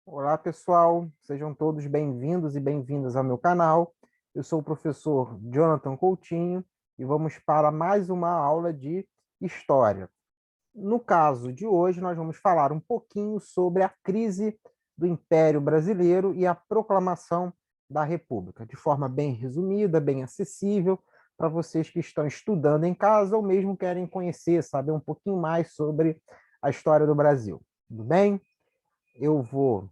Olá, pessoal. Sejam todos bem-vindos e bem-vindas ao meu canal. Eu sou o professor Jonathan Coutinho e vamos para mais uma aula de História. No caso de hoje, nós vamos falar um pouquinho sobre a crise do Império Brasileiro e a proclamação da República, de forma bem resumida, bem acessível, para vocês que estão estudando em casa ou mesmo querem conhecer, saber um pouquinho mais sobre a história do Brasil. Tudo bem? Eu vou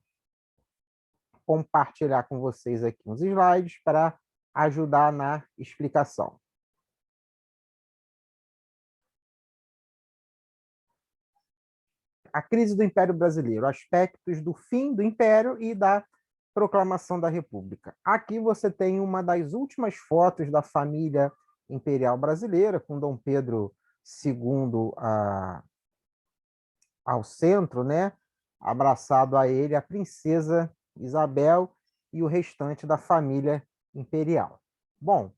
compartilhar com vocês aqui uns slides para ajudar na explicação. A crise do Império Brasileiro, aspectos do fim do Império e da proclamação da República. Aqui você tem uma das últimas fotos da família imperial brasileira, com Dom Pedro II ao centro, né? Abraçado a ele a princesa Isabel e o restante da família imperial. Bom,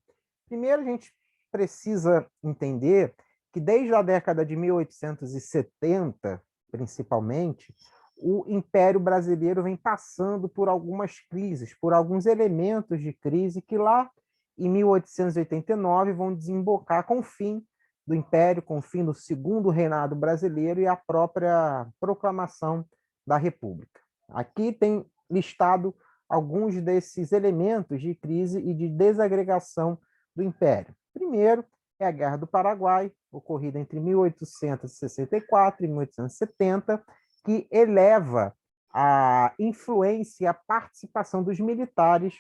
primeiro a gente precisa entender que desde a década de 1870, principalmente, o Império Brasileiro vem passando por algumas crises, por alguns elementos de crise que lá em 1889 vão desembocar com o fim do Império, com o fim do Segundo Reinado Brasileiro e a própria proclamação da República. Aqui tem listado alguns desses elementos de crise e de desagregação do Império. Primeiro é a Guerra do Paraguai, ocorrida entre 1864 e 1870, que eleva a influência e a participação dos militares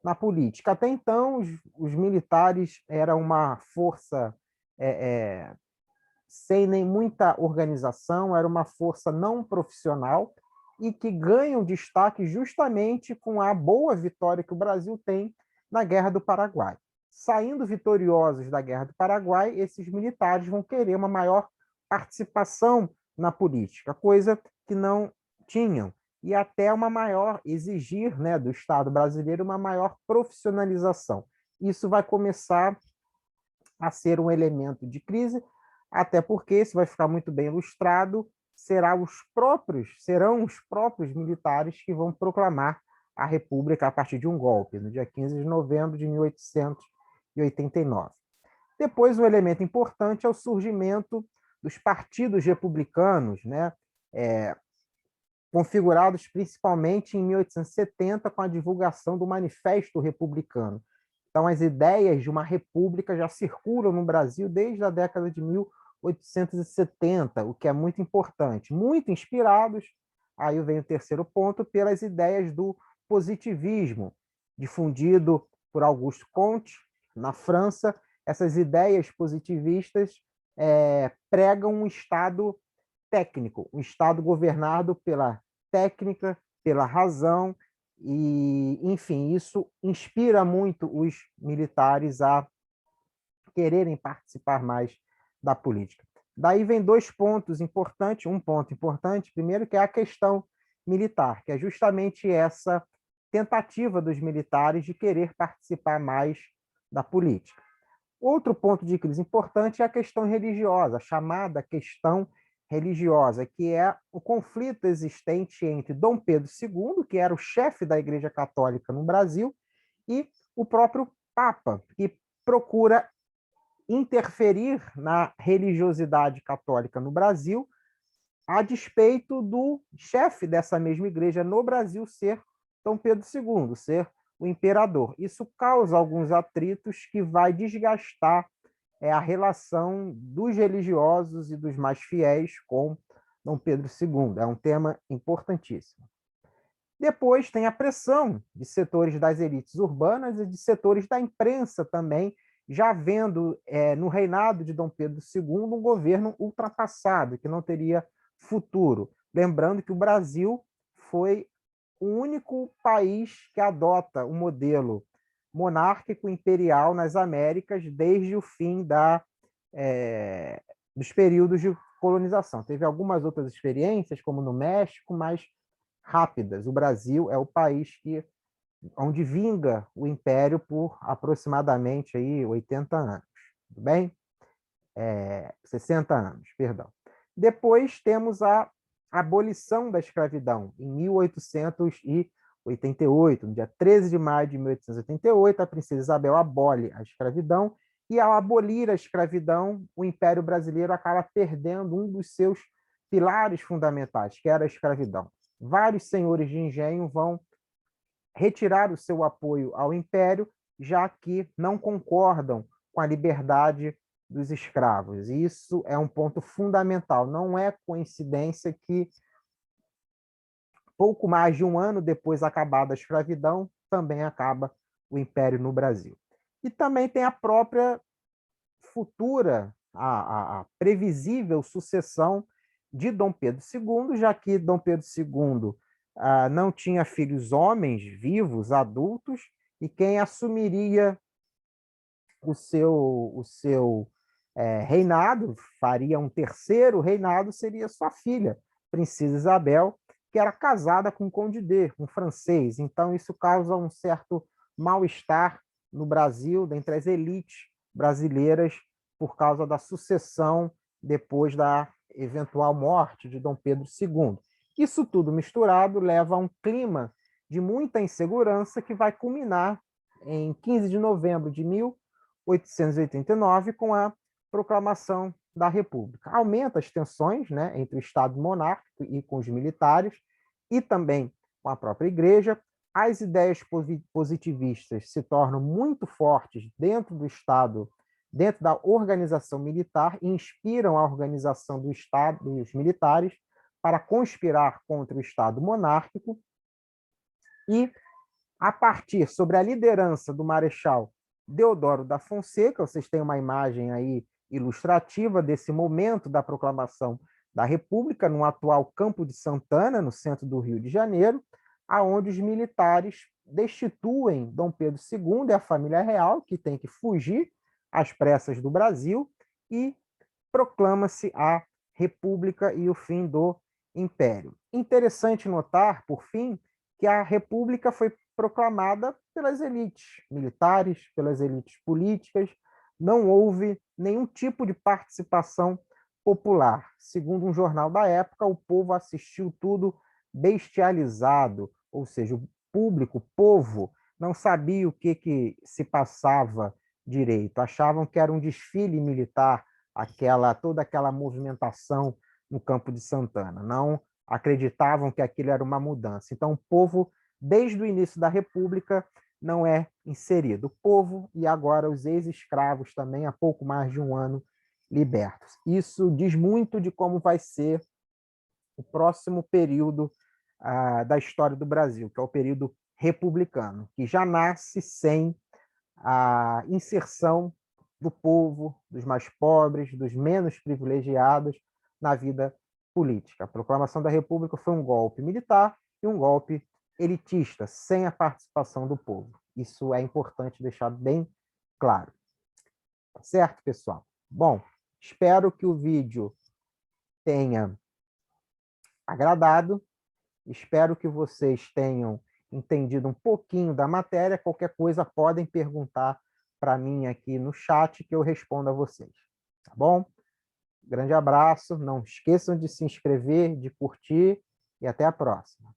na política. Até então, os militares eram uma força sem nem muita organização, era uma força não profissional e que ganham destaque justamente com a boa vitória que o Brasil tem na Guerra do Paraguai. Saindo vitoriosos da Guerra do Paraguai, esses militares vão querer uma maior participação na política, coisa que não tinham, e até uma maior exigir, né, do Estado brasileiro uma maior profissionalização. Isso vai começar a ser um elemento de crise, até porque, isso vai ficar muito bem ilustrado, serão os próprios militares que vão proclamar a República a partir de um golpe, no dia 15 de novembro de 1889. Depois, um elemento importante é o surgimento dos partidos republicanos, né, configurados principalmente em 1870 com a divulgação do Manifesto Republicano. Então, as ideias de uma república já circulam no Brasil desde a década de 1870, o que é muito importante. Muito inspirados, aí vem o terceiro ponto, pelas ideias do positivismo, difundido por Auguste Comte, na França. Essas ideias positivistas pregam um Estado técnico, um Estado governado pela técnica, pela razão, e, enfim, isso inspira muito os militares a quererem participar mais da política. Daí vem dois pontos importantes, um ponto importante, primeiro, que é a questão militar, que é justamente essa tentativa dos militares de querer participar mais da política. Outro ponto de crise importante é a questão religiosa, a chamada questão religiosa, que é o conflito existente entre Dom Pedro II, que era o chefe da Igreja Católica no Brasil, e o próprio Papa, que procura interferir na religiosidade católica no Brasil, a despeito do chefe dessa mesma igreja no Brasil ser Dom Pedro II, ser o imperador. Isso causa alguns atritos que vai desgastar a relação dos religiosos e dos mais fiéis com Dom Pedro II. É um tema importantíssimo. Depois tem a pressão de setores das elites urbanas e de setores da imprensa também, já vendo no reinado de Dom Pedro II um governo ultrapassado, que não teria futuro. Lembrando que o Brasil foi o único país que adota o modelo monárquico imperial nas Américas desde o fim dos períodos de colonização. Teve algumas outras experiências, como no México, mas rápidas. O Brasil é o país onde vinga o império por aproximadamente aí 80 anos. Tudo bem? 60 anos, perdão. Depois temos a abolição da escravidão, em 1888, no dia 13 de maio de 1888, a princesa Isabel abole a escravidão, e ao abolir a escravidão, o Império Brasileiro acaba perdendo um dos seus pilares fundamentais, que era a escravidão. Vários senhores de engenho vão retirar o seu apoio ao Império, já que não concordam com a liberdade dos escravos. E isso é um ponto fundamental. Não é coincidência que, pouco mais de um ano depois acabada a escravidão, também acaba o Império no Brasil. E também tem a própria futura, a previsível sucessão de Dom Pedro II, já que Dom Pedro II não tinha filhos homens vivos, adultos, e quem assumiria o seu reinado, faria um terceiro reinado, seria sua filha, Princesa Isabel, que era casada com Conde D, um francês. Então, isso causa um certo mal-estar no Brasil, dentre as elites brasileiras, por causa da sucessão depois da eventual morte de Dom Pedro II. Isso tudo misturado leva a um clima de muita insegurança que vai culminar em 15 de novembro de 1889 com a proclamação da República. Aumenta as tensões, né, entre o Estado monárquico e com os militares, e também com a própria Igreja. As ideias positivistas se tornam muito fortes dentro do Estado, dentro da organização militar, e inspiram a organização do Estado e os militares para conspirar contra o Estado monárquico. E, a partir sobre a liderança do Marechal Deodoro da Fonseca, vocês têm uma imagem aí ilustrativa desse momento da proclamação da República, no atual Campo de Santana, no centro do Rio de Janeiro, aonde os militares destituem Dom Pedro II e a família real, que tem que fugir às pressas do Brasil, e proclama-se a República e o fim do Império. Interessante notar, por fim, que a República foi proclamada pelas elites militares, pelas elites políticas, não houve nenhum tipo de participação popular. Segundo um jornal da época, o povo assistiu tudo bestializado, ou seja, o público, o povo, não sabia o que se passava direito, achavam que era um desfile militar, toda aquela movimentação no Campo de Santana, não acreditavam que aquilo era uma mudança. Então, o povo, desde o início da República, não é inserido. O povo e agora os ex-escravos também, há pouco mais de um ano, libertos. Isso diz muito de como vai ser o próximo período da história do Brasil, que é o período republicano, que já nasce sem a inserção do povo, dos mais pobres, dos menos privilegiados na vida política. A proclamação da República foi um golpe militar e um golpe elitista, sem a participação do povo. Isso é importante deixar bem claro. Certo, pessoal? Bom, espero que o vídeo tenha agradado, espero que vocês tenham entendido um pouquinho da matéria. Qualquer coisa podem perguntar para mim aqui no chat que eu respondo a vocês. Tá bom? Grande abraço, não esqueçam de se inscrever, de curtir e até a próxima.